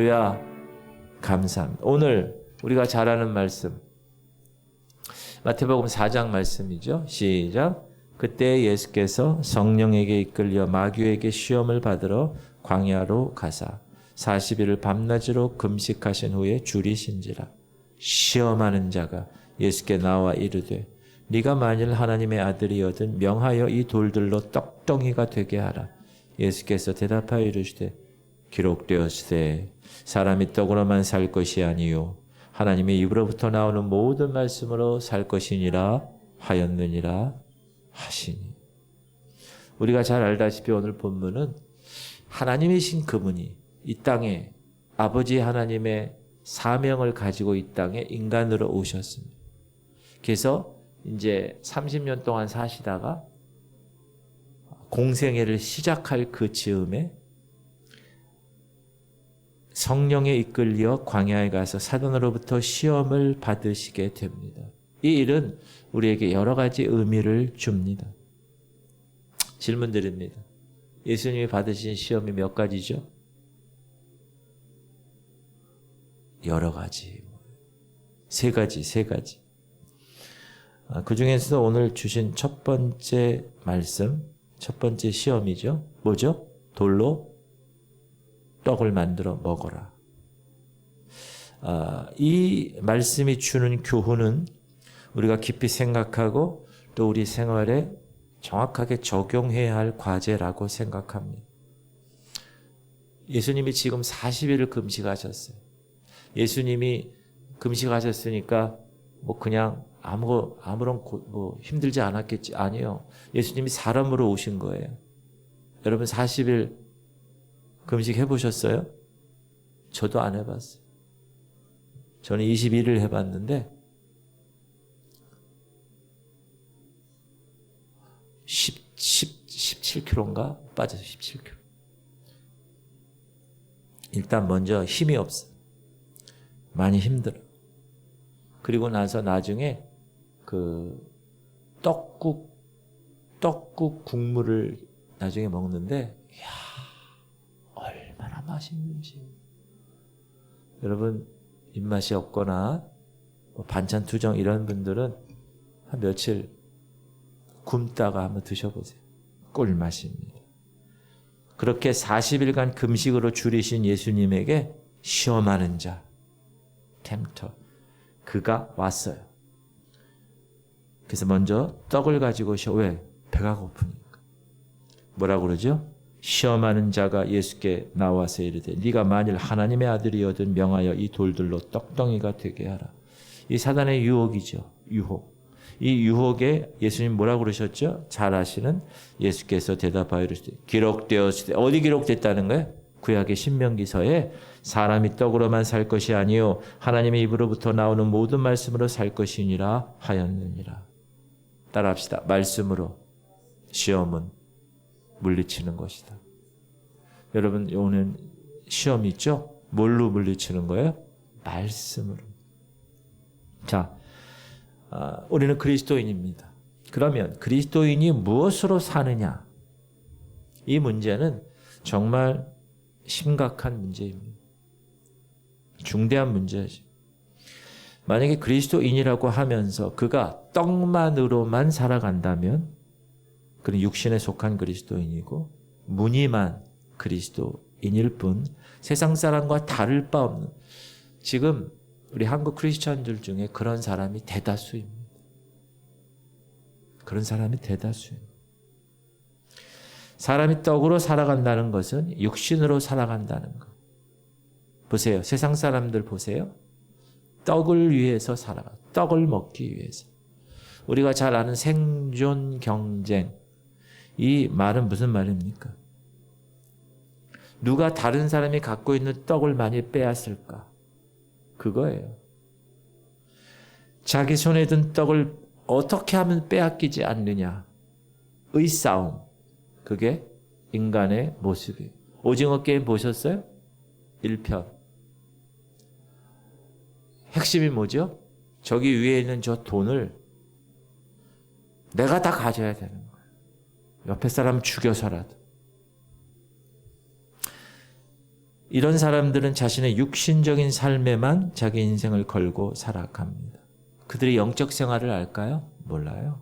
할렐루야, 감사합니다. 오늘 우리가 잘 아는 말씀, 마태복음 4장 말씀이죠. 시작. 그때 예수께서 성령에게 이끌려 마귀에게 시험을 받으러 광야로 가사 40일을 밤낮으로 금식하신 후에 줄이신지라. 시험하는 자가 예수께 나와 이르되 네가 만일 하나님의 아들이거든 명하여 이 돌들로 떡덩이가 되게 하라. 예수께서 대답하여 이르시되 기록되었으되 사람이 떡으로만 살 것이 아니요 하나님의 입으로부터 나오는 모든 말씀으로 살 것이니라 하였느니라 하시니. 우리가 잘 알다시피 오늘 본문은 하나님이신 그분이 이 땅에 아버지 하나님의 사명을 가지고 이 땅에 인간으로 오셨습니다. 그래서 이제 30년 동안 사시다가 공생애를 시작할 그 즈음에 성령에 이끌려 광야에 가서 사단으로부터 시험을 받으시게 됩니다. 이 일은 우리에게 여러 가지 의미를 줍니다. 질문 드립니다. 예수님이 받으신 시험이 몇 가지죠? 여러 가지. 세 가지. 그 중에서도 오늘 주신 첫 번째 말씀, 첫 번째 시험이죠. 뭐죠? 돌로 떡을 만들어 먹어라. 이 말씀이 주는 교훈은 우리가 깊이 생각하고 또 우리 생활에 정확하게 적용해야 할 과제라고 생각합니다. 예수님이 지금 40일을 금식하셨어요. 예수님이 금식하셨으니까 뭐 그냥 아무런 힘들지 않았겠지. 아니요. 예수님이 사람으로 오신 거예요. 여러분 40일 금식 해보셨어요? 저도 안 해봤어요. 저는 21일 해봤는데 17kg인가? 빠져서 17kg. 일단 먼저 힘이 없어요. 많이 힘들어. 그리고 나서 나중에 그 떡국 국물을 나중에 먹는데 이야, 얼마나 맛있는지. 여러분 입맛이 없거나 반찬 투정 이런 분들은 한 며칠 굶다가 한번 드셔보세요. 꿀맛입니다. 그렇게 40일간 금식으로 줄이신 예수님에게 시험하는 자, 템터, 그가 왔어요. 그래서 먼저 떡을 가지고 왜? 배가 고프니까. 뭐라고 그러죠? 시험하는 자가 예수께 나와서 이르되 네가 만일 하나님의 아들이거든 명하여 이 돌들로 떡덩이가 되게 하라. 이 사단의 유혹이죠. 유혹. 이 유혹에 예수님 뭐라고 그러셨죠? 잘 아시는 예수께서 대답하여 이르시되 기록되었으되. 어디 기록됐다는 거예요? 구약의 신명기서에 사람이 떡으로만 살 것이 아니요 하나님의 입으로부터 나오는 모든 말씀으로 살 것이니라 하였느니라. 따라합시다. 말씀으로 시험은 물리치는 것이다. 여러분 오늘 시험 있죠? 뭘로 물리치는 거예요? 말씀으로. 자, 우리는 그리스도인입니다. 그러면 그리스도인이 무엇으로 사느냐? 이 문제는 정말 심각한 문제입니다. 중대한 문제죠. 만약에 그리스도인이라고 하면서 그가 떡만으로만 살아간다면 그는 육신에 속한 그리스도인이고 무늬만 그리스도인일 뿐 세상 사람과 다를 바 없는, 지금 우리 한국 크리스천들 중에 그런 사람이 대다수입니다. 그런 사람이 대다수입니다. 사람이 떡으로 살아간다는 것은 육신으로 살아간다는 것. 보세요. 세상 사람들 보세요. 떡을 위해서 살아가. 떡을 먹기 위해서. 우리가 잘 아는 생존 경쟁. 이 말은 무슨 말입니까? 누가 다른 사람이 갖고 있는 떡을 많이 빼앗을까? 그거예요. 자기 손에 든 떡을 어떻게 하면 빼앗기지 않느냐의 싸움. 그게 인간의 모습이에요. 오징어 게임 보셨어요? 1편. 핵심이 뭐죠? 저기 위에 있는 저 돈을 내가 다 가져야 되는 거예요. 옆에 사람 죽여서라도. 이런 사람들은 자신의 육신적인 삶에만 자기 인생을 걸고 살아갑니다. 그들이 영적 생활을 알까요? 몰라요.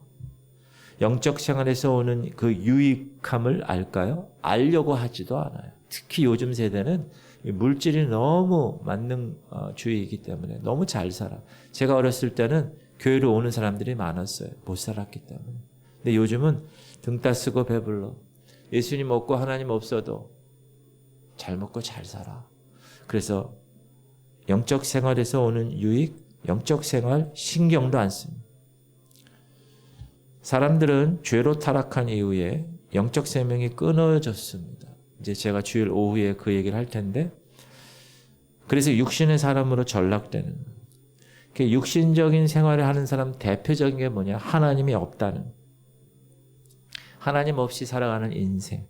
영적 생활에서 오는 그 유익함을 알까요? 알려고 하지도 않아요. 특히 요즘 세대는 물질이 너무 만능주의이기 때문에 너무 잘 살아. 제가 어렸을 때는 교회로 오는 사람들이 많았어요. 못 살았기 때문에. 근데 요즘은 등 따쓰고 배불러. 예수님 없고 하나님 없어도 잘 먹고 잘 살아. 그래서 영적 생활에서 오는 유익, 영적 생활 신경도 안 씁니다. 사람들은 죄로 타락한 이후에 영적 생명이 끊어졌습니다. 이제 제가 주일 오후에 그 얘기를 할 텐데, 그래서 육신의 사람으로 전락되는, 육신적인 생활을 하는 사람 대표적인 게 뭐냐? 하나님이 없다는, 하나님 없이 살아가는 인생.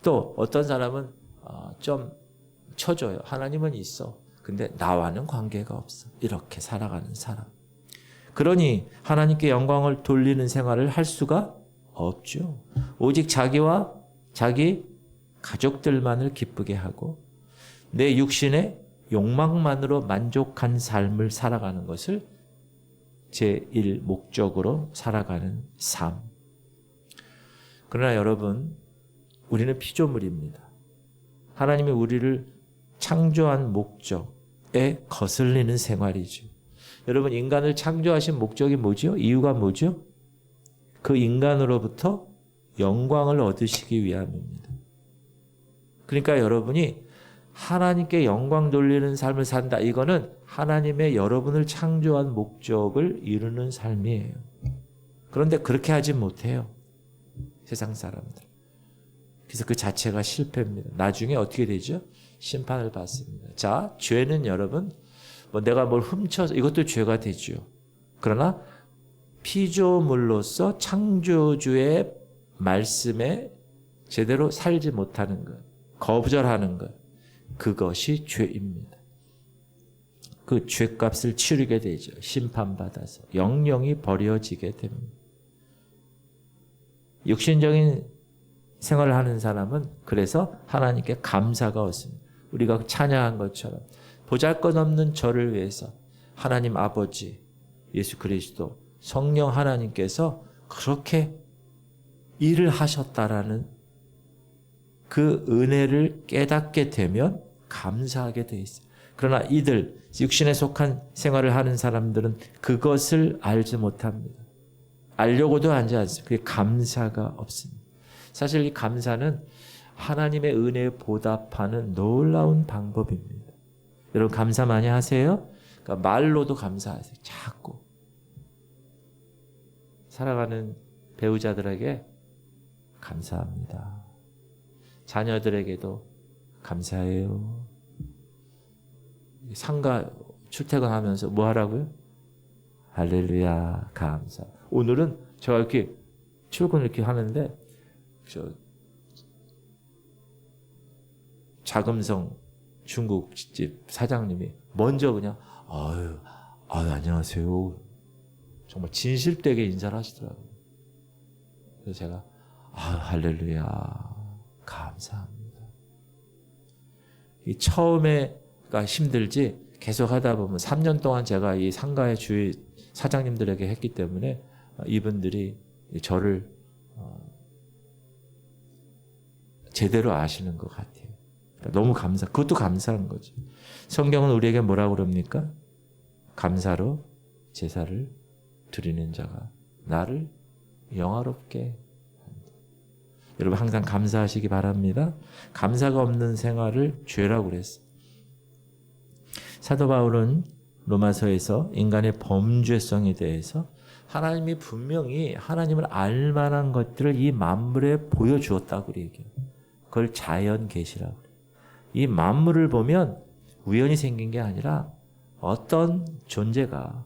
또 어떤 사람은 좀 쳐줘요. 하나님은 있어. 근데 나와는 관계가 없어. 이렇게 살아가는 사람. 그러니 하나님께 영광을 돌리는 생활을 할 수가 없죠. 오직 자기와 자기 가족들만을 기쁘게 하고 내 육신의 욕망만으로 만족한 삶을 살아가는 것을 제1 목적으로 살아가는 삶. 그러나 여러분, 우리는 피조물입니다. 하나님이 우리를 창조한 목적에 거슬리는 생활이죠. 여러분, 인간을 창조하신 목적이 뭐죠? 이유가 뭐죠? 그 인간으로부터 영광을 얻으시기 위함입니다. 그러니까 여러분이 하나님께 영광 돌리는 삶을 산다. 이거는 하나님의 여러분을 창조한 목적을 이루는 삶이에요. 그런데 그렇게 하지 못해요. 세상 사람들. 그래서 그 자체가 실패입니다. 나중에 어떻게 되죠? 심판을 받습니다. 자, 죄는 여러분, 내가 뭘 훔쳐서 이것도 죄가 되죠. 그러나 피조물로서 창조주의 말씀에 제대로 살지 못하는 것, 거부절하는 것, 그것이 죄입니다. 그 죄값을 치르게 되죠. 심판받아서 영영이 버려지게 됩니다. 육신적인 생활을 하는 사람은 그래서 하나님께 감사가 없습니다. 우리가 찬양한 것처럼 보잘것없는 저를 위해서 하나님 아버지, 예수 그리스도, 성령 하나님께서 그렇게 일을 하셨다라는 그 은혜를 깨닫게 되면 감사하게 돼 있어요. 그러나 이들 육신에 속한 생활을 하는 사람들은 그것을 알지 못합니다. 알려고도 하지 않습니다. 그게 감사가 없습니다. 사실 이 감사는 하나님의 은혜에 보답하는 놀라운 방법입니다. 여러분 감사 많이 하세요? 그러니까 말로도 감사하세요. 자꾸. 살아가는 배우자들에게 감사합니다. 자녀들에게도 감사해요. 상가 출퇴근하면서 뭐 하라고요? 할렐루야 감사. 오늘은 제가 이렇게 출근 이렇게 하는데 자금성 중국집 사장님이 먼저 그냥 아유 안녕하세요. 정말 진실되게 인사를 하시더라고요. 그래서 제가 할렐루야 감사합니다. 이 처음에가 힘들지 계속 하다 보면 3년 동안 제가 이 상가의 주위 사장님들에게 했기 때문에 이분들이 저를 제대로 아시는 것 같아요. 그러니까 너무 그것도 감사한 거죠. 성경은 우리에게 뭐라고 그럽니까? 감사로 제사를 드리는 자가 나를 영화롭게 한다. 여러분 항상 감사하시기 바랍니다. 감사가 없는 생활을 죄라고 그랬어요. 사도 바울은 로마서에서 인간의 범죄성에 대해서 하나님이 분명히 하나님을 알 만한 것들을 이 만물에 보여주었다고 얘기해요. 그걸 자연 계시라고 그래요. 이 만물을 보면 우연히 생긴 게 아니라 어떤 존재가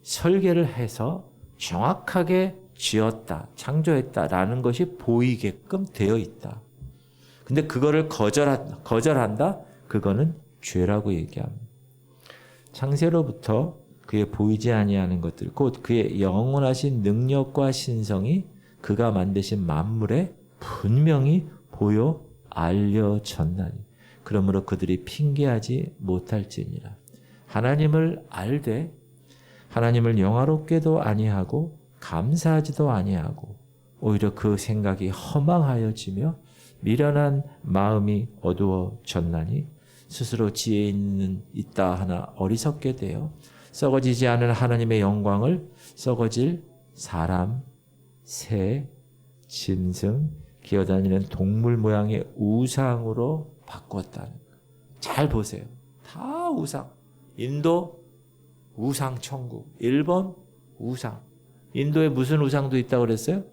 설계를 해서 정확하게 지었다, 창조했다라는 것이 보이게끔 되어 있다. 근데 그거를 거절한다? 그거는 죄라고 얘기합니다. 창세로부터 그의 보이지 아니하는 것들, 곧 그의 영원하신 능력과 신성이 그가 만드신 만물에 분명히 보여 알려졌나니. 그러므로 그들이 핑계하지 못할지니라. 하나님을 알되 하나님을 영화롭게도 아니하고 감사하지도 아니하고 오히려 그 생각이 허망하여지며 미련한 마음이 어두워졌나니 스스로 지혜 있다 하나 어리석게 되어 썩어지지 않은 하나님의 영광을 썩어질 사람, 새, 짐승, 기어다니는 동물 모양의 우상으로 바꿨다는 거예요. 잘 보세요. 다 우상. 인도 우상 천국, 일본 우상. 인도에 무슨 우상도 있다고 그랬어요?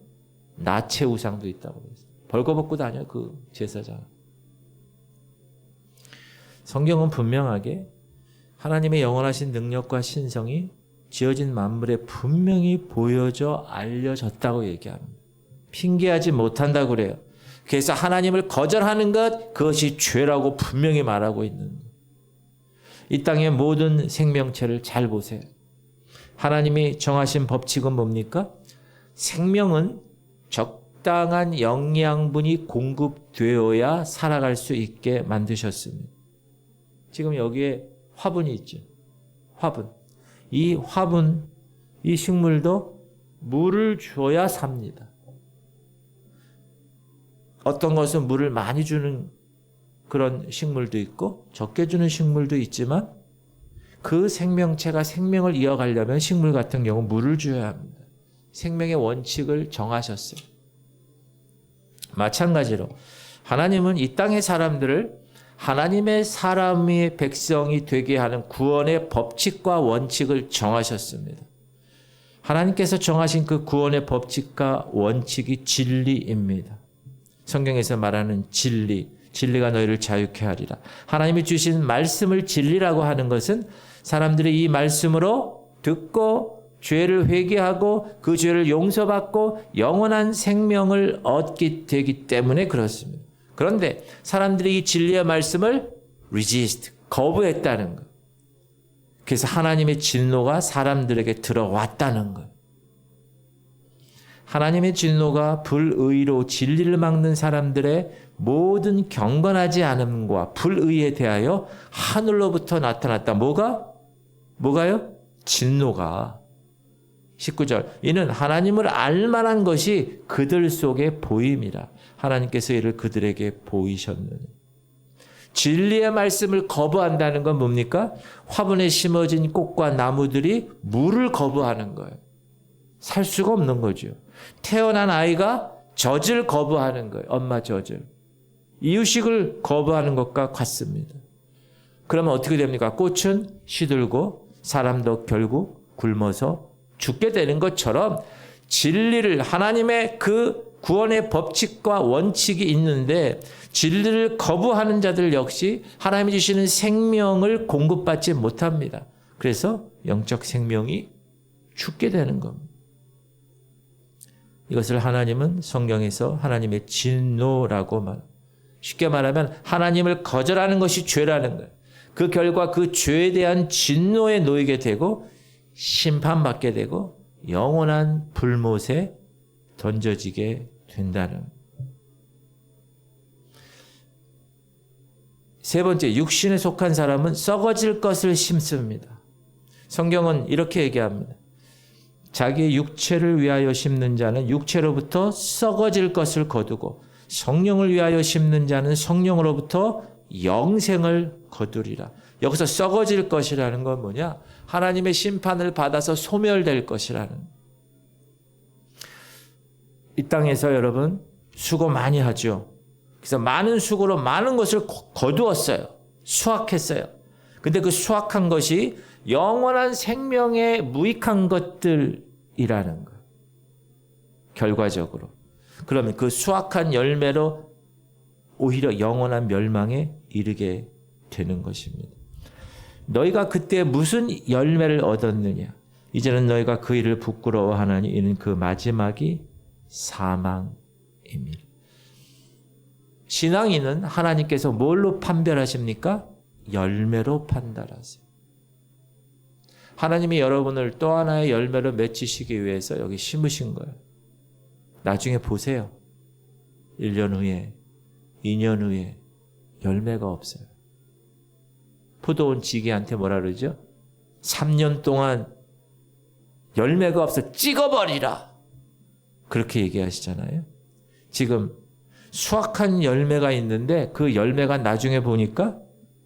나체 우상도 있다고 그랬어요. 벌거벗고 다녀 그 제사장. 성경은 분명하게 하나님의 영원하신 능력과 신성이 지어진 만물에 분명히 보여져 알려졌다고 얘기합니다. 핑계하지 못한다고 그래요. 그래서 하나님을 거절하는 것, 그것이 죄라고 분명히 말하고 있는 거예요. 이 땅의 모든 생명체를 잘 보세요. 하나님이 정하신 법칙은 뭡니까? 생명은 적당한 영양분이 공급되어야 살아갈 수 있게 만드셨습니다. 지금 여기에 화분이 있죠. 화분. 이 화분, 이 식물도 물을 줘야 삽니다. 어떤 것은 물을 많이 주는 그런 식물도 있고 적게 주는 식물도 있지만 그 생명체가 생명을 이어가려면 식물 같은 경우 물을 줘야 합니다. 생명의 원칙을 정하셨어요. 마찬가지로 하나님은 이 땅의 사람들을 하나님의 사람의 백성이 되게 하는 구원의 법칙과 원칙을 정하셨습니다. 하나님께서 정하신 그 구원의 법칙과 원칙이 진리입니다. 성경에서 말하는 진리, 진리가 너희를 자유케 하리라. 하나님이 주신 말씀을 진리라고 하는 것은 사람들이 이 말씀으로 듣고 죄를 회개하고 그 죄를 용서받고 영원한 생명을 얻게 되기 때문에 그렇습니다. 그런데 사람들이 이 진리의 말씀을 resist, 거부했다는 것. 그래서 하나님의 진노가 사람들에게 들어왔다는 것. 하나님의 진노가 불의로 진리를 막는 사람들의 모든 경건하지 않음과 불의에 대하여 하늘로부터 나타났다. 뭐가요? 진노가. 19절. 이는 하나님을 알만한 것이 그들 속에 보임이라. 하나님께서 이를 그들에게 보이셨느니. 진리의 말씀을 거부한다는 건 뭡니까? 화분에 심어진 꽃과 나무들이 물을 거부하는 거예요. 살 수가 없는 거죠. 태어난 아이가 젖을 거부하는 거예요. 엄마 젖을. 이유식을 거부하는 것과 같습니다. 그러면 어떻게 됩니까? 꽃은 시들고 사람도 결국 굶어서 죽게 되는 것처럼 진리를 하나님의 그 구원의 법칙과 원칙이 있는데 진리를 거부하는 자들 역시 하나님이 주시는 생명을 공급받지 못합니다. 그래서 영적 생명이 죽게 되는 겁니다. 이것을 하나님은 성경에서 하나님의 진노라고 말합니다. 쉽게 말하면 하나님을 거절하는 것이 죄라는 거예요. 그 결과 그 죄에 대한 진노에 놓이게 되고 심판받게 되고 영원한 불못에 던져지게 된다는 거예요. 세 번째, 육신에 속한 사람은 썩어질 것을 심습니다. 성경은 이렇게 얘기합니다. 자기의 육체를 위하여 심는 자는 육체로부터 썩어질 것을 거두고 성령을 위하여 심는 자는 성령으로부터 영생을 거두리라. 여기서 썩어질 것이라는 건 뭐냐? 하나님의 심판을 받아서 소멸될 것이라는. 이 땅에서 여러분 수고 많이 하죠. 그래서 많은 수고로 많은 것을 거두었어요. 수확했어요. 근데 그 수확한 것이 영원한 생명에 무익한 것들이라는 거예요. 결과적으로. 그러면 그 수확한 열매로 오히려 영원한 멸망에 이르게 되는 것입니다. 너희가 그때 무슨 열매를 얻었느냐? 이제는 너희가 그 일을 부끄러워하나니 이는 그 마지막이 사망입니다. 신앙인은 하나님께서 뭘로 판별하십니까? 열매로 판단하세요. 하나님이 여러분을 또 하나의 열매로 맺히시기 위해서 여기 심으신 거예요. 나중에 보세요. 1년 후에, 2년 후에 열매가 없어요. 포도원 지기한테 뭐라 그러죠? 3년 동안 열매가 없어 찍어버리라. 그렇게 얘기하시잖아요. 지금 수확한 열매가 있는데 그 열매가 나중에 보니까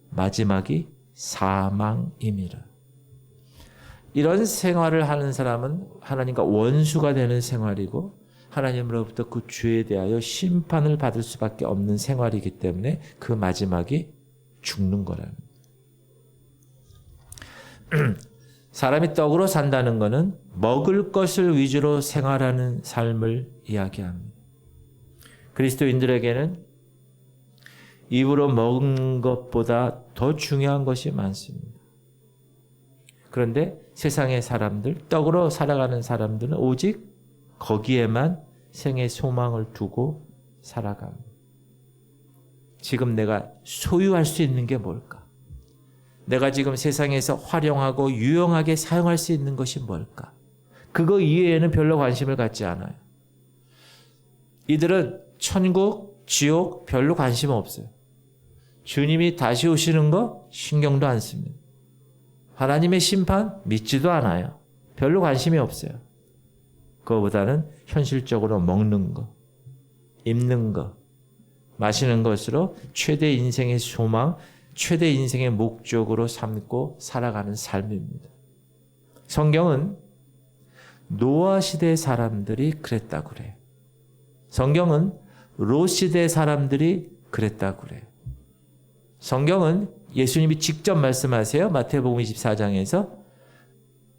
마지막이 사망임이라. 이런 생활을 하는 사람은 하나님과 원수가 되는 생활이고 하나님으로부터 그 죄에 대하여 심판을 받을 수밖에 없는 생활이기 때문에 그 마지막이 죽는 거라는 거예요. 사람이 떡으로 산다는 것은 먹을 것을 위주로 생활하는 삶을 이야기합니다. 그리스도인들에게는 입으로 먹은 것보다 더 중요한 것이 많습니다. 그런데 세상의 사람들, 떡으로 살아가는 사람들은 오직 거기에만 생의 소망을 두고 살아갑니다. 지금 내가 소유할 수 있는 게 뭘까? 내가 지금 세상에서 활용하고 유용하게 사용할 수 있는 것이 뭘까? 그거 이외에는 별로 관심을 갖지 않아요. 이들은 천국, 지옥 별로 관심 없어요. 주님이 다시 오시는 거 신경도 안 씁니다. 하나님의 심판 믿지도 않아요. 별로 관심이 없어요. 그거보다는 현실적으로 먹는 거, 입는 거, 마시는 것으로 최대 인생의 소망, 최대 인생의 목적으로 삼고 살아가는 삶입니다. 성경은 노아 시대 사람들이 그랬다고 그래요. 성경은 롯 시대 사람들이 그랬다고 그래요. 성경은 예수님이 직접 말씀하세요. 마태복음 24장에서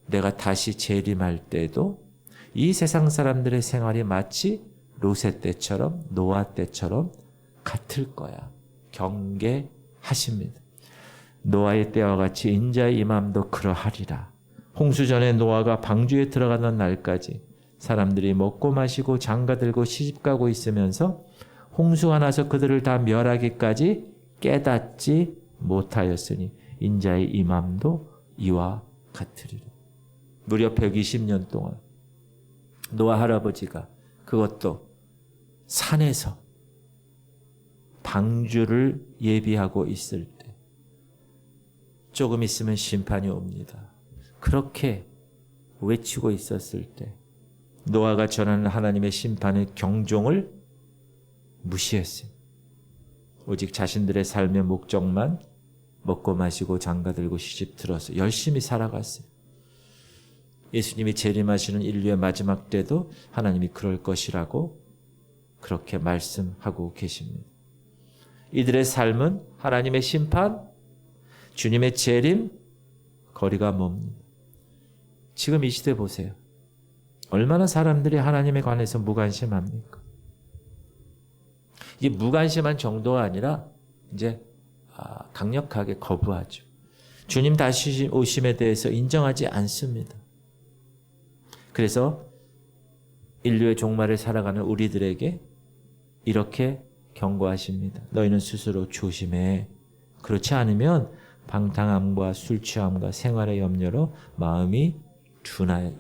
내가 다시 재림할 때도 이 세상 사람들의 생활이 마치 롯의 때처럼 노아 때처럼 같을 거야. 경계하십니다. 노아의 때와 같이 인자의 임함도 그러하리라. 홍수 전에 노아가 방주에 들어가는 날까지 사람들이 먹고 마시고 장가들고 시집가고 있으면서 홍수가 나서 그들을 다 멸하기까지 깨닫지 못하였으니 인자의 임함도 이와 같으리라. 무려 120년 동안 노아 할아버지가 그것도 산에서 방주를 예비하고 있을 때 조금 있으면 심판이 옵니다. 그렇게 외치고 있었을 때 노아가 전하는 하나님의 심판의 경종을 무시했어요. 오직 자신들의 삶의 목적만 먹고 마시고 장가들고 시집 들어서 열심히 살아갔어요. 예수님이 재림하시는 인류의 마지막 때도 하나님이 그럴 것이라고 그렇게 말씀하고 계십니다. 이들의 삶은 하나님의 심판, 주님의 재림, 거리가 멉니다. 지금 이 시대 보세요. 얼마나 사람들이 하나님에 관해서 무관심합니까? 이 무관심한 정도가 아니라 이제 강력하게 거부하죠. 주님 다시 오심에 대해서 인정하지 않습니다. 그래서 인류의 종말을 살아가는 우리들에게 이렇게 경고하십니다. 너희는 스스로 조심해. 그렇지 않으면 방탕함과 술 취함과 생활의 염려로 마음이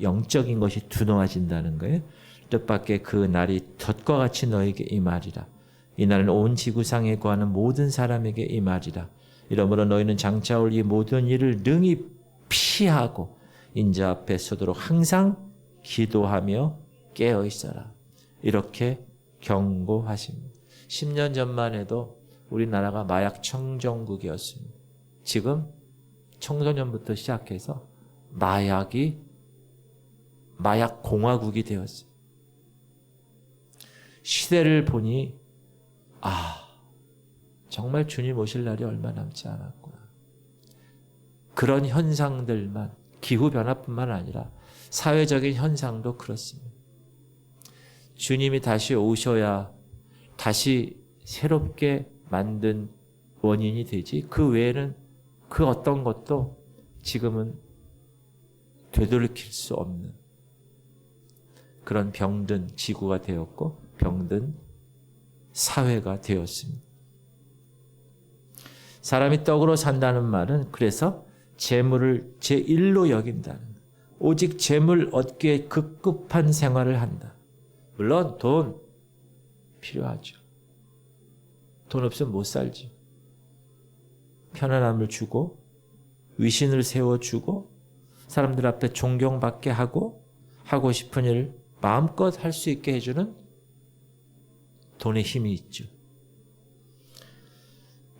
영적인 것이 둔화해진다는 거예요. 뜻밖의 그 날이 덫과 같이 너에게 임하리라. 이 날은 온 지구상에 거하는 모든 사람에게 임하리라. 이러므로 너희는 장차올 이 모든 일을 능히 피하고 인자 앞에 서도록 항상 기도하며 깨어 있어라. 이렇게 경고하십니다. 10년 전만 해도 우리나라가 마약 청정국이었습니다. 지금 청소년부터 시작해서 마약 공화국이 되었어요. 시대를 보니 정말 주님 오실 날이 얼마 남지 않았구나. 그런 현상들만, 기후변화뿐만 아니라 사회적인 현상도 그렇습니다. 주님이 다시 오셔야 다시 새롭게 만든 원인이 되지, 그 외에는 그 어떤 것도 지금은 되돌이킬 수 없는 그런 병든 지구가 되었고 병든 사회가 되었습니다. 사람이 떡으로 산다는 말은 그래서 재물을 제1로 여긴다는 거예요. 오직 재물 얻기에 급급한 생활을 한다. 물론 돈 필요하죠. 돈 없으면 못 살죠. 편안함을 주고 위신을 세워주고 사람들 앞에 존경받게 하고 하고 싶은 일 마음껏 할 수 있게 해주는 돈의 힘이 있죠.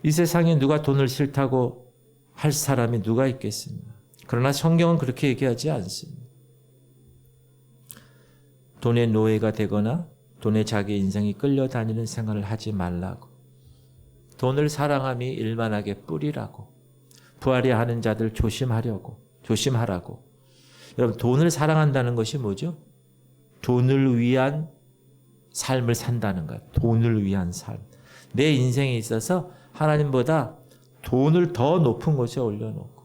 이 세상에 누가 돈을 싫다고 할 사람이 누가 있겠습니까? 그러나 성경은 그렇게 얘기하지 않습니다. 돈의 노예가 되거나 돈에 자기 인생이 끌려다니는 생활을 하지 말라고. 돈을 사랑함이 일만하게 뿌리라고. 부활이 하는 자들 조심하라고. 여러분, 돈을 사랑한다는 것이 뭐죠? 돈을 위한 삶을 산다는 거예요. 돈을 위한 삶. 내 인생에 있어서 하나님보다 돈을 더 높은 곳에 올려놓고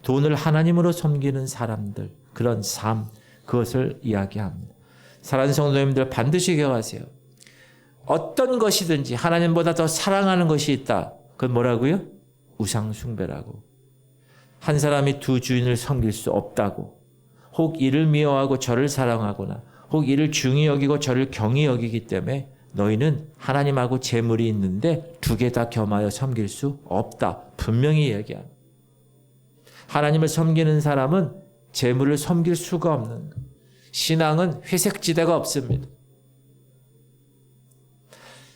돈을 하나님으로 섬기는 사람들, 그런 삶, 그것을 이야기합니다. 사랑하는 성도님들 반드시 기억하세요. 어떤 것이든지 하나님보다 더 사랑하는 것이 있다. 그건 뭐라고요? 우상 숭배라고. 한 사람이 두 주인을 섬길 수 없다고. 혹 이를 미워하고 저를 사랑하거나 혹 이를 중히 여기고 저를 경히 여기기 때문에 너희는 하나님하고 재물이 있는데 두 개 다 겸하여 섬길 수 없다. 분명히 얘기합니다. 하나님을 섬기는 사람은 재물을 섬길 수가 없는 거예요. 신앙은 회색지대가 없습니다.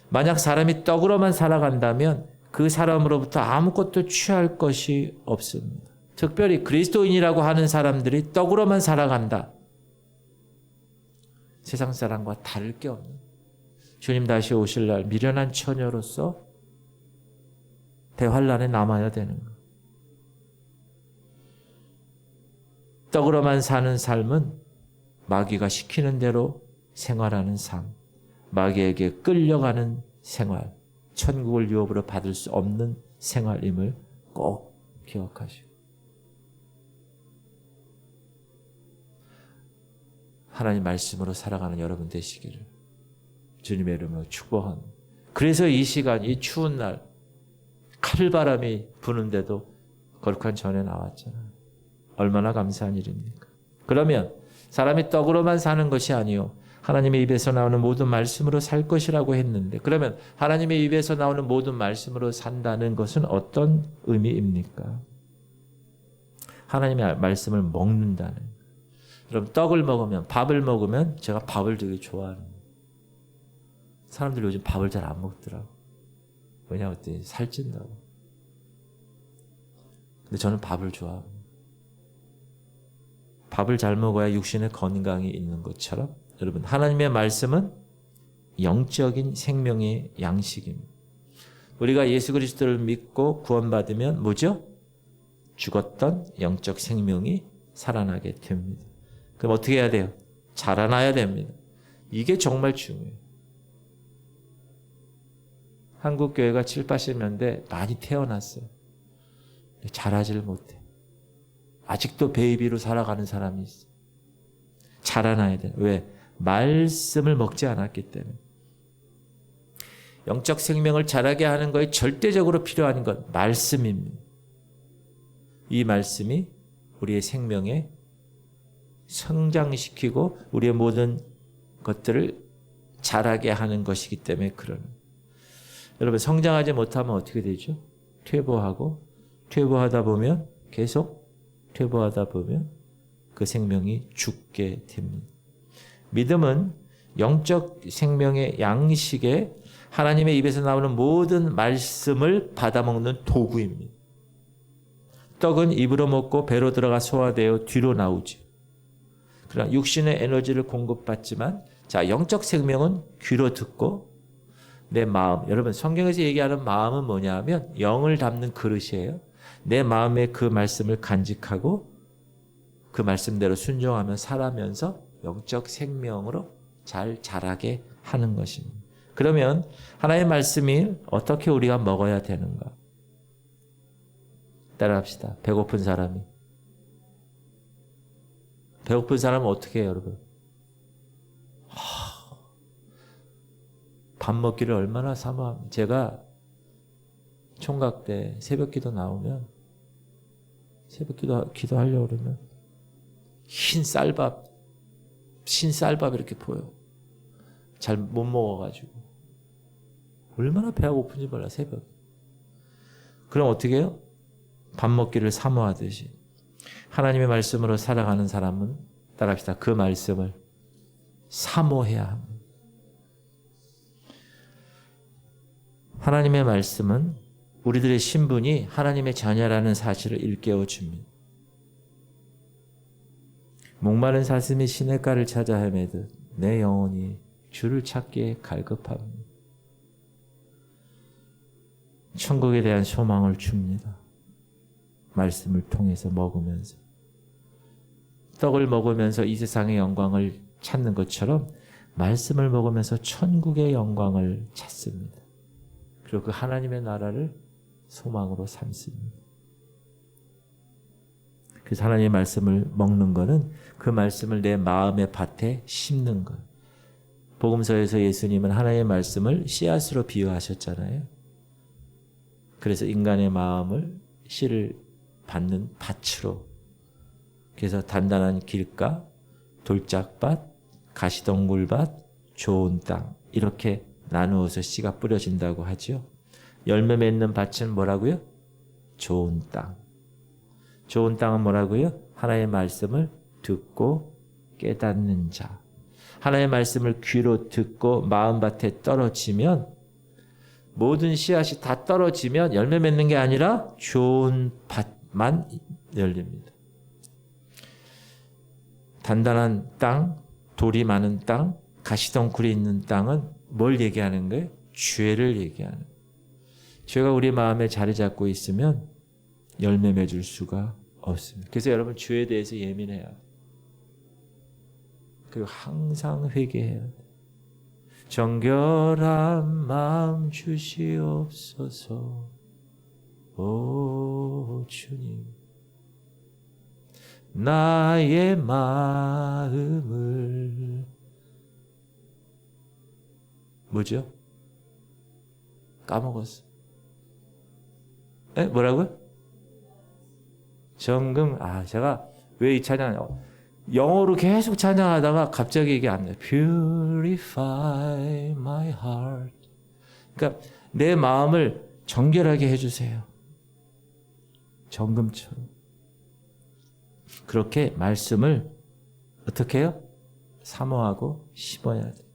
만약 사람이 떡으로만 살아간다면 그 사람으로부터 아무것도 취할 것이 없습니다. 특별히 그리스도인이라고 하는 사람들이 떡으로만 살아간다. 세상 사람과 다를 게 없는, 주님 다시 오실 날 미련한 처녀로서 대환란에 남아야 되는 것. 떡으로만 사는 삶은 마귀가 시키는 대로 생활하는 삶, 마귀에게 끌려가는 생활, 천국을 유업으로 받을 수 없는 생활임을 꼭 기억하시고, 하나님 말씀으로 살아가는 여러분 되시기를 주님의 이름으로 축복합니다. 그래서 이 시간, 이 추운 날 칼바람이 부는데도 거룩한 전에 나왔잖아요. 얼마나 감사한 일입니까? 그러면 사람이 떡으로만 사는 것이 아니요 하나님의 입에서 나오는 모든 말씀으로 살 것이라고 했는데, 그러면 하나님의 입에서 나오는 모든 말씀으로 산다는 것은 어떤 의미입니까? 하나님의 말씀을 먹는다는 거예요. 여러분, 떡을 먹으면, 밥을 먹으면, 제가 밥을 되게 좋아하는 거예요. 사람들이 요즘 밥을 잘 안 먹더라고. 왜냐 그때 살찐다고. 근데 저는 밥을 좋아합니다. 밥을 잘 먹어야 육신의 건강이 있는 것처럼 여러분, 하나님의 말씀은 영적인 생명의 양식입니다. 우리가 예수 그리스도를 믿고 구원받으면 뭐죠? 죽었던 영적 생명이 살아나게 됩니다. 그럼 어떻게 해야 돼요? 자라나야 됩니다. 이게 정말 중요해요. 한국 교회가 7, 80년대 많이 태어났어요. 자라지를 못해. 아직도 베이비로 살아가는 사람이 있어요. 자라나야 돼요. 왜? 말씀을 먹지 않았기 때문에. 영적 생명을 자라게 하는 것에 절대적으로 필요한 건 말씀입니다. 이 말씀이 우리의 생명에 성장시키고 우리의 모든 것들을 자라게 하는 것이기 때문에 그러는. 여러분, 성장하지 못하면 어떻게 되죠? 퇴보하다 보면 계속 퇴보하다 보면 그 생명이 죽게 됩니다. 믿음은 영적 생명의 양식에 하나님의 입에서 나오는 모든 말씀을 받아먹는 도구입니다. 떡은 입으로 먹고 배로 들어가 소화되어 뒤로 나오지. 그러나 육신의 에너지를 공급받지만, 자, 영적 생명은 귀로 듣고 내 마음, 여러분 성경에서 얘기하는 마음은 뭐냐 하면 영을 담는 그릇이에요. 내 마음에 그 말씀을 간직하고 그 말씀대로 순종하며 살아면서 영적 생명으로 잘 자라게 하는 것입니다. 그러면 하나님의 말씀이 어떻게 우리가 먹어야 되는가? 따라합시다. 배고픈 사람은 어떻게 해요, 여러분? 밥 먹기를 얼마나 사모합니다. 제가 총각 때 새벽 기도 나오면, 새벽 기도하려고 그러면 흰 쌀밥 이렇게 보여. 잘 못 먹어가지고. 얼마나 배가 고픈지 몰라, 새벽. 그럼 어떻게 해요? 밥 먹기를 사모하듯이 하나님의 말씀으로 살아가는 사람은 따라합시다. 그 말씀을 사모해야 합니다. 하나님의 말씀은 우리들의 신분이 하나님의 자녀라는 사실을 일깨워 줍니다. 목마른 사슴이 시냇가를 찾아 헤매듯 내 영혼이 주를 찾기에 갈급합니다. 천국에 대한 소망을 줍니다. 말씀을 통해서 먹으면서. 떡을 먹으면서 이 세상의 영광을 찾는 것처럼 말씀을 먹으면서 천국의 영광을 찾습니다. 그리고 그 하나님의 나라를 소망으로 삼습니다. 그래서 하나님의 말씀을 먹는 것은 그 말씀을 내 마음의 밭에 심는 것. 복음서에서 예수님은 하나님의 말씀을 씨앗으로 비유하셨잖아요. 그래서 인간의 마음을 씨를 받는 밭으로, 그래서 단단한 길가, 돌짝밭, 가시덩굴밭, 좋은 땅 이렇게 나누어서 씨가 뿌려진다고 하죠. 열매 맺는 밭은 뭐라고요? 좋은 땅. 좋은 땅은 뭐라고요? 하나님의 말씀을 듣고 깨닫는 자. 하나님의 말씀을 귀로 듣고 마음밭에 떨어지면, 모든 씨앗이 다 떨어지면 열매 맺는 게 아니라 좋은 밭만 열립니다. 단단한 땅, 돌이 많은 땅, 가시덩굴이 있는 땅은 뭘 얘기하는 거예요? 죄를 얘기하는 거예요. 죄가 우리 마음에 자리 잡고 있으면 열매 맺을 수가 없습니다. 그래서 여러분 죄에 대해서 예민해야 돼요. 그리고 항상 회개해야 돼요. 정결한 마음 주시옵소서. 오 주님, 나의 마음을 뭐죠? 까먹었어. 뭐라고요? 제가 왜 이 찬양 영어로 계속 찬양하다가 갑자기 이게 안 나요. Purify my heart. 그러니까 내 마음을 정결하게 해주세요. 정금처럼. 그렇게 말씀을 어떻게 해요? 사모하고 심어야 돼요.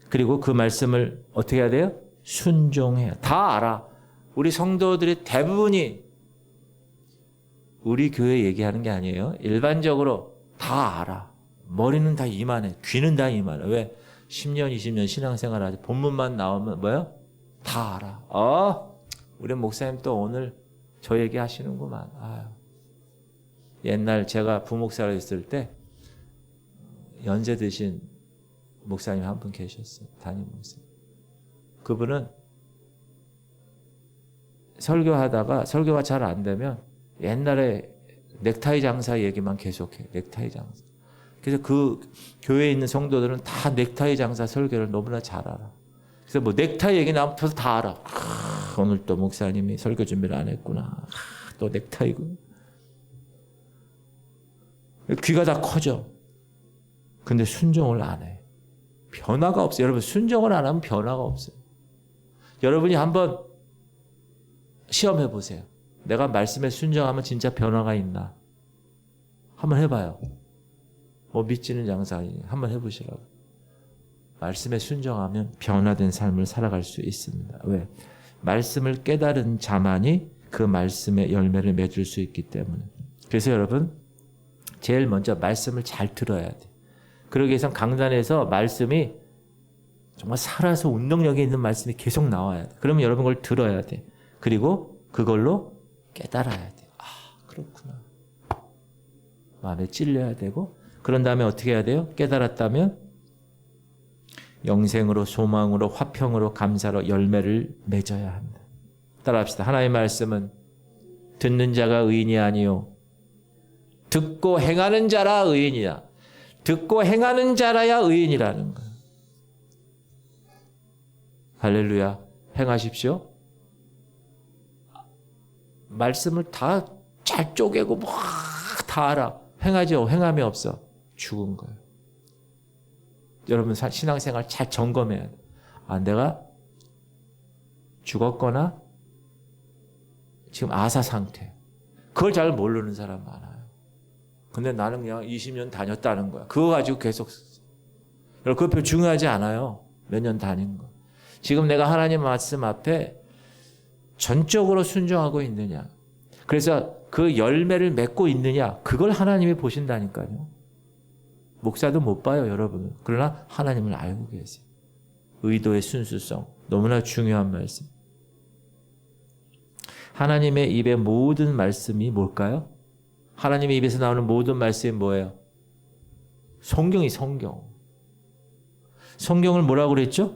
그리고 그 말씀을 어떻게 해야 돼요? 순종해야. 다 알아. 우리 성도들의 대부분이 우리 교회 얘기하는 게 아니에요. 일반적으로 다 알아. 머리는 다 이만해. 귀는 다 이만해. 왜? 10년, 20년 신앙생활 하지. 본문만 나오면 뭐요? 다 알아. 우리 목사님 또 오늘 저 얘기 하시는구만. 옛날 제가 부목사로 있을 때 연세 드신 목사님 한 분 계셨어요. 담임 목사님. 그분은 설교하다가 설교가 잘 안 되면 옛날에 넥타이 장사 얘기만 계속해. 넥타이 장사. 그래서 그 교회에 있는 성도들은 다 넥타이 장사 설교를 너무나 잘 알아. 그래서 뭐 넥타이 얘기 나오면 다 알아. 오늘 또 목사님이 설교 준비를 안 했구나. 또 넥타이고. 귀가 다 커져. 근데 순종을 안 해. 변화가 없어요. 여러분 순종을 안 하면 변화가 없어요. 여러분이 한번 시험해 보세요. 내가 말씀에 순종하면 진짜 변화가 있나? 한번 해봐요. 뭐 믿지는 장사니 한번 해보시라고. 말씀에 순종하면 변화된 삶을 살아갈 수 있습니다. 왜? 말씀을 깨달은 자만이 그 말씀의 열매를 맺을 수 있기 때문에. 그래서 여러분 제일 먼저 말씀을 잘 들어야 돼. 그러기 위해선 강단에서 말씀이 정말 살아서 운동력이 있는 말씀이 계속 나와야 돼. 그러면 여러분 그걸 들어야 돼. 그리고 그걸로 깨달아야 돼. 그렇구나. 마음에 찔려야 되고, 그런 다음에 어떻게 해야 돼요? 깨달았다면 영생으로, 소망으로, 화평으로, 감사로 열매를 맺어야 합니다. 따라합시다. 하나님의 말씀은 듣는 자가 의인이 아니요 듣고 행하는 자라 의인이야. 듣고 행하는 자라야 의인이라는 거예요. 할렐루야. 행하십시오. 말씀을 다 잘 쪼개고 막 다 알아. 행하죠. 행함이 없어. 죽은 거예요. 여러분 신앙생활 잘 점검해야 돼. 내가 죽었거나 지금 아사 상태. 그걸 잘 모르는 사람 많아요. 근데 나는 그냥 20년 다녔다는 거야. 그거 가지고 계속. 그거 별로 중요하지 않아요. 몇 년 다닌 거. 지금 내가 하나님 말씀 앞에 전적으로 순종하고 있느냐. 그래서 그 열매를 맺고 있느냐. 그걸 하나님이 보신다니까요. 목사도 못 봐요, 여러분은. 그러나 하나님을 알고 계세요. 의도의 순수성. 너무나 중요한 말씀. 하나님의 입의 모든 말씀이 뭘까요? 하나님의 입에서 나오는 모든 말씀이 뭐예요? 성경이 성경. 성경을 뭐라고 그랬죠?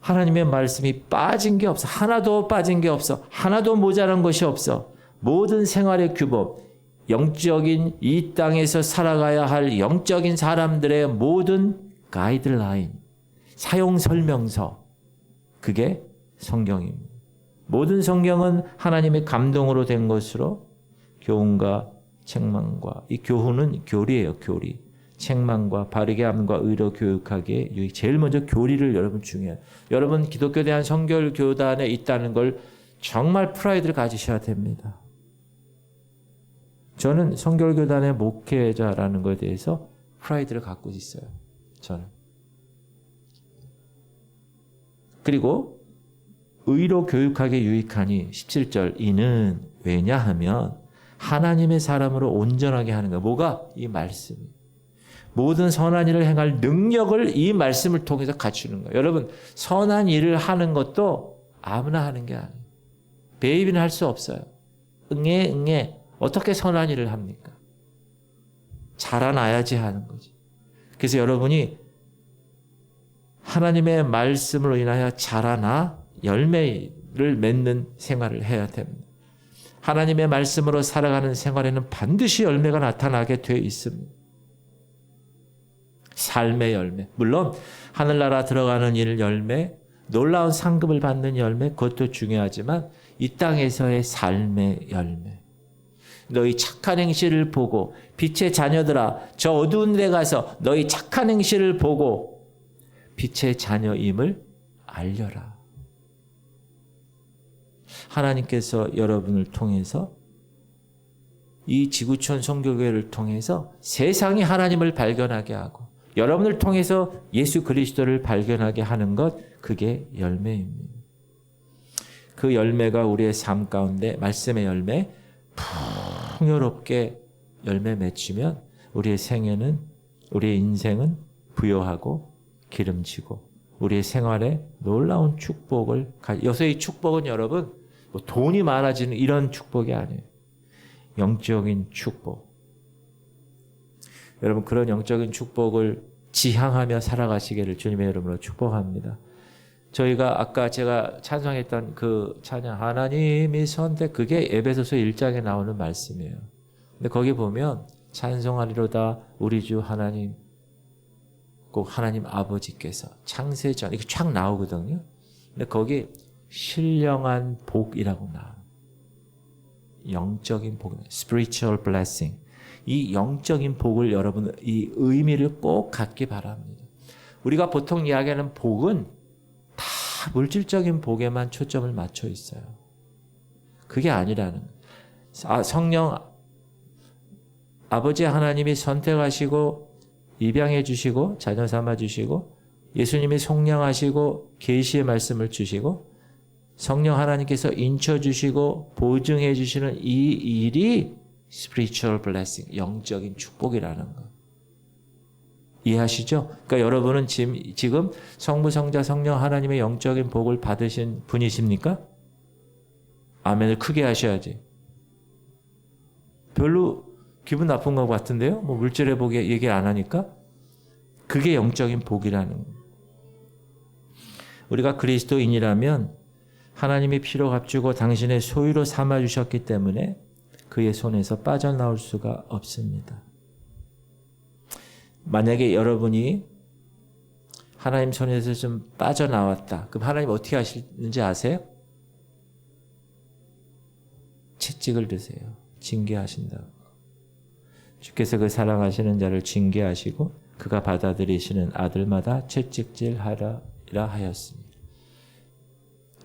하나님의 말씀이 빠진 게 없어. 하나도 빠진 게 없어. 하나도 모자란 것이 없어. 모든 생활의 규범, 영적인 이 땅에서 살아가야 할 영적인 사람들의 모든 가이드라인, 사용 설명서, 그게 성경입니다. 모든 성경은 하나님의 감동으로 된 것으로 교훈과 책망과, 이 교훈은 교리예요, 교리. 책망과 바르게 함과 의로 교육하기에 유익. 제일 먼저 교리를 여러분 중요해요. 여러분 기독교 대한 성결교단에 있다는 걸 정말 프라이드를 가지셔야 됩니다. 저는 성결교단의 목회자라는 것에 대해서 프라이드를 갖고 있어요. 저는. 그리고 의로 교육하기에 유익하니 17절 이는 왜냐하면 하나님의 사람으로 온전하게 하는 거예요. 뭐가? 이 말씀이. 모든 선한 일을 행할 능력을 이 말씀을 통해서 갖추는 거예요. 여러분 선한 일을 하는 것도 아무나 하는 게 아니에요. 베이비는 할 수 없어요. 응애 어떻게 선한 일을 합니까? 자라나야지 하는 거지. 그래서 여러분이 하나님의 말씀으로 인하여 자라나 열매를 맺는 생활을 해야 됩니다. 하나님의 말씀으로 살아가는 생활에는 반드시 열매가 나타나게 되어 있습니다. 삶의 열매. 물론 하늘나라 들어가는 일 열매, 놀라운 상급을 받는 열매, 그것도 중요하지만 이 땅에서의 삶의 열매. 너희 착한 행실을 보고 빛의 자녀들아 저 어두운 데 가서 너희 착한 행실을 보고 빛의 자녀임을 알려라. 하나님께서 여러분을 통해서 이 지구촌 선교교회를 통해서 세상이 하나님을 발견하게 하고 여러분을 통해서 예수 그리스도를 발견하게 하는 것, 그게 열매입니다. 그 열매가 우리의 삶 가운데 말씀의 열매 풍요롭게 열매 맺히면 우리의 생애는, 우리의 인생은 부요하고 기름지고 우리의 생활에 놀라운 축복을 여기서 이 축복은 여러분 뭐 돈이 많아지는 이런 축복이 아니에요. 영적인 축복. 여러분 그런 영적인 축복을 지향하며 살아가시기를 주님의 이름으로 축복합니다. 저희가 아까 제가 찬송했던 그 찬양 하나님이 선택, 그게 에베소서 1장에 나오는 말씀이에요. 근데 거기 보면 찬송하리로다 우리 주 하나님, 꼭 하나님 아버지께서 창세전 이렇게 쫙 나오거든요. 근데 거기 신령한 복이라고 나와요. 영적인 복, spiritual blessing. 이 영적인 복을 여러분 이 의미를 꼭 갖기 바랍니다. 우리가 보통 이야기하는 복은 다 물질적인 복에만 초점을 맞춰 있어요. 그게 아니라는 거예요. 성령 아버지 하나님이 선택하시고 입양해 주시고 자녀 삼아 주시고 예수님이 속량하시고 계시의 말씀을 주시고 성령 하나님께서 인쳐 주시고 보증해 주시는 이 일이 spiritual blessing, 영적인 축복이라는 거. 이해하시죠? 그러니까 여러분은 지금 성부, 성자, 성령 하나님의 영적인 복을 받으신 분이십니까? 아멘을 크게 하셔야지. 별로 기분 나쁜 것 같은데요? 뭐 물질의 복에 얘기 안 하니까? 그게 영적인 복이라는 거예요. 우리가 그리스도인이라면 하나님이 피로 값주고 당신의 소유로 삼아주셨기 때문에 그의 손에서 빠져나올 수가 없습니다. 만약에 여러분이 하나님 손에서 좀 빠져나왔다. 그럼 하나님 어떻게 하시는지 아세요? 채찍을 드세요. 징계하신다고. 주께서 그 사랑하시는 자를 징계하시고 그가 받아들이시는 아들마다 채찍질하라 하였습니다.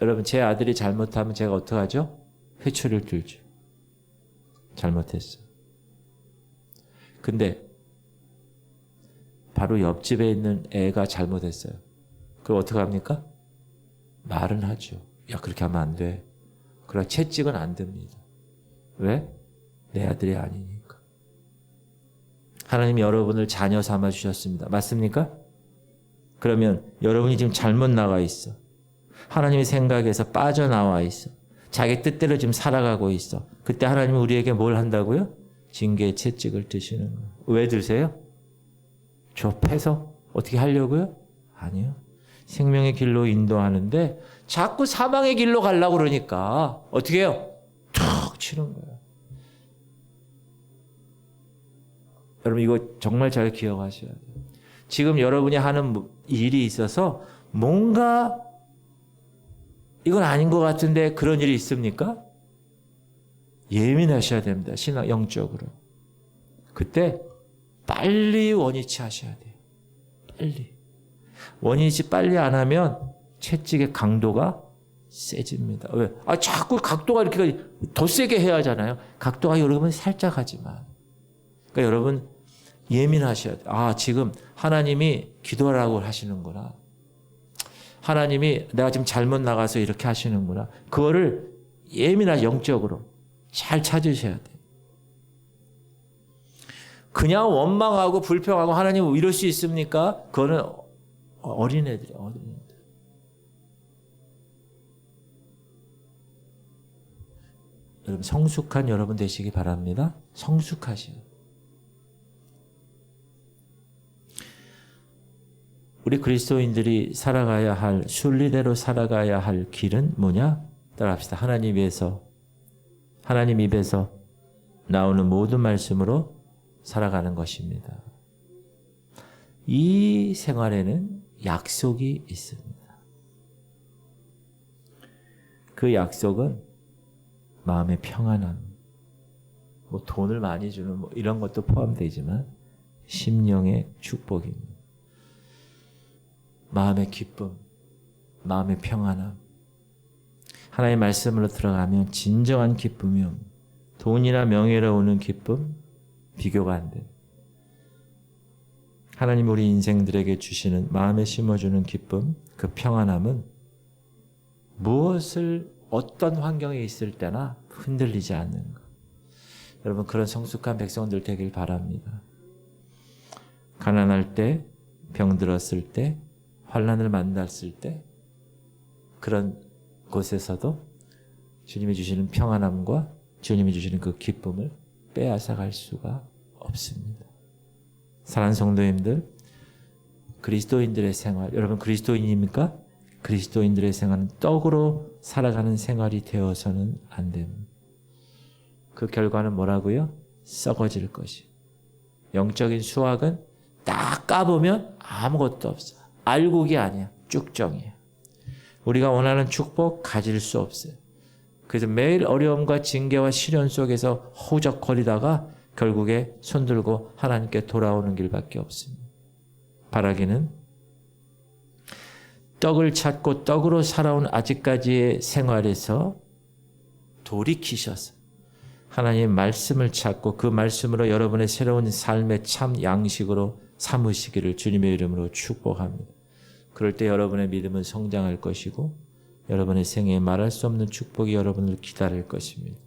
여러분 제 아들이 잘못하면 제가 어떡하죠? 회초리를 들죠. 잘못했어. 근데 바로 옆집에 있는 애가 잘못했어요. 그럼 어떡합니까? 말은 하죠. 야, 그렇게 하면 안 돼. 그러나 채찍은 안 됩니다. 왜? 내 아들이 아니니까. 하나님이 여러분을 자녀 삼아 주셨습니다. 맞습니까? 그러면 여러분이 지금 잘못 나가 있어. 하나님의 생각에서 빠져나와 있어. 자기 뜻대로 지금 살아가고 있어. 그때 하나님은 우리에게 뭘 한다고요? 징계의 채찍을 드시는 거예요. 왜 드세요? 좁혀서 어떻게 하려고요? 아니요. 생명의 길로 인도하는데 자꾸 사망의 길로 가려고 그러니까 어떻게 해요? 툭 치는 거예요. 여러분 이거 정말 잘 기억하셔야 돼요. 지금 여러분이 하는 일이 있어서 뭔가 이건 아닌 것 같은데 그런 일이 있습니까? 예민하셔야 됩니다. 신앙 영적으로. 그때 빨리 원위치 하셔야 돼요. 빨리. 원위치 빨리 안 하면 채찍의 강도가 세집니다. 왜? 자꾸 각도가 이렇게 더 세게 해야 하잖아요. 각도가 여러분 살짝 하지만. 그러니까 여러분 예민하셔야 돼요. 지금 하나님이 기도하라고 하시는구나. 하나님이 내가 지금 잘못 나가서 이렇게 하시는구나. 그거를 영적으로 잘 찾으셔야 돼요. 그냥 원망하고 불평하고 하나님 이럴 수 있습니까? 그거는 어린애들이에요. 어린애들. 여러분 성숙한 여러분 되시기 바랍니다. 성숙하시요. 우리 그리스도인들이 살아가야 할 순리대로 살아가야 할 길은 뭐냐? 따라합시다. 하나님 입에서 나오는 모든 말씀으로 살아가는 것입니다. 이 생활에는 약속이 있습니다. 그 약속은 마음의 평안함, 돈을 많이 주는 이런 것도 포함되지만 심령의 축복입니다. 마음의 기쁨, 마음의 평안함. 하나님의 말씀으로 들어가면 진정한 기쁨이 옵니다. 돈이나 명예로 오는 기쁨 비교가 안 돼요. 하나님 우리 인생들에게 주시는 마음에 심어주는 기쁨, 그 평안함은 무엇을 어떤 환경에 있을 때나 흔들리지 않는 것. 여러분 그런 성숙한 백성들 되길 바랍니다. 가난할 때, 병들었을 때, 환난을 만났을 때 그런 곳에서도 주님이 주시는 평안함과 주님이 주시는 그 기쁨을 빼앗아갈 수가 없습니다. 사랑하는 성도님들, 그리스도인들의 생활, 여러분 그리스도인입니까? 그리스도인들의 생활은 떡으로 살아가는 생활이 되어서는 안 됩니다. 그 결과는 뭐라고요? 썩어질 것이. 영적인 수확은 딱 까보면 아무것도 없어. 알곡이 아니야. 쭉정이야. 우리가 원하는 축복 가질 수 없어요. 그래서 매일 어려움과 징계와 시련 속에서 허우적거리다가 결국에 손들고 하나님께 돌아오는 길밖에 없습니다. 바라기는 떡을 찾고 떡으로 살아온 아직까지의 생활에서 돌이키셔서 하나님의 말씀을 찾고 그 말씀으로 여러분의 새로운 삶의 참 양식으로 삼으시기를 주님의 이름으로 축복합니다. 그럴 때 여러분의 믿음은 성장할 것이고 여러분의 생애에 말할 수 없는 축복이 여러분을 기다릴 것입니다.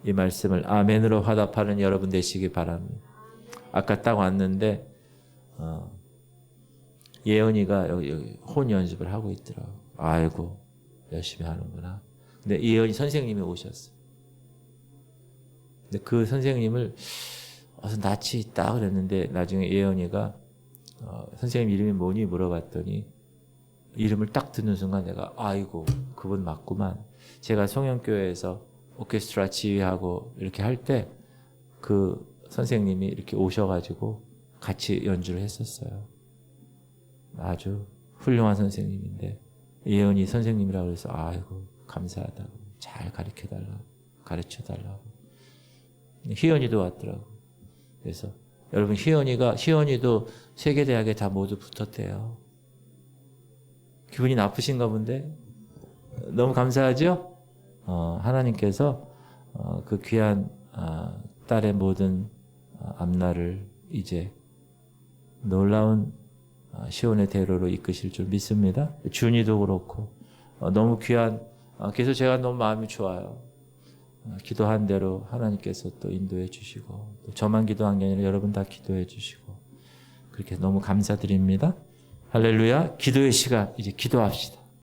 이 말씀을 아멘으로 화답하는 여러분 되시기 바랍니다. 아까 딱 왔는데 예언이가 여기 혼 연습을 하고 있더라고요. 아이고 열심히 하는구나. 근데 예언이 선생님이 오셨어요. 근데 그 선생님을 어서 낯이 있다 그랬는데 나중에 예언이가 선생님 이름이 뭐니 물어봤더니 이름을 딱 듣는 순간 내가 아이고 그분 맞구만. 제가 성형교회에서 오케스트라 지휘하고 이렇게 할 때 그 선생님이 이렇게 오셔가지고 같이 연주를 했었어요. 아주 훌륭한 선생님인데 예언이 선생님이라고 해서 아이고 감사하다고 잘 가르쳐달라고 희연이도 왔더라고. 그래서 여러분 희연이도 세계대학에 다 모두 붙었대요. 기분이 나쁘신가 본데 너무 감사하죠? 하나님께서 그 귀한 딸의 모든 앞날을 이제 놀라운 시온의 대로로 이끄실 줄 믿습니다. 준이도 그렇고 너무 귀한 그래서 제가 너무 마음이 좋아요. 기도한 대로 하나님께서 또 인도해 주시고 또 저만 기도한 게 아니라 여러분 다 기도해 주시고 그렇게 너무 감사드립니다. 할렐루야. 기도의 시간 이제 기도합시다.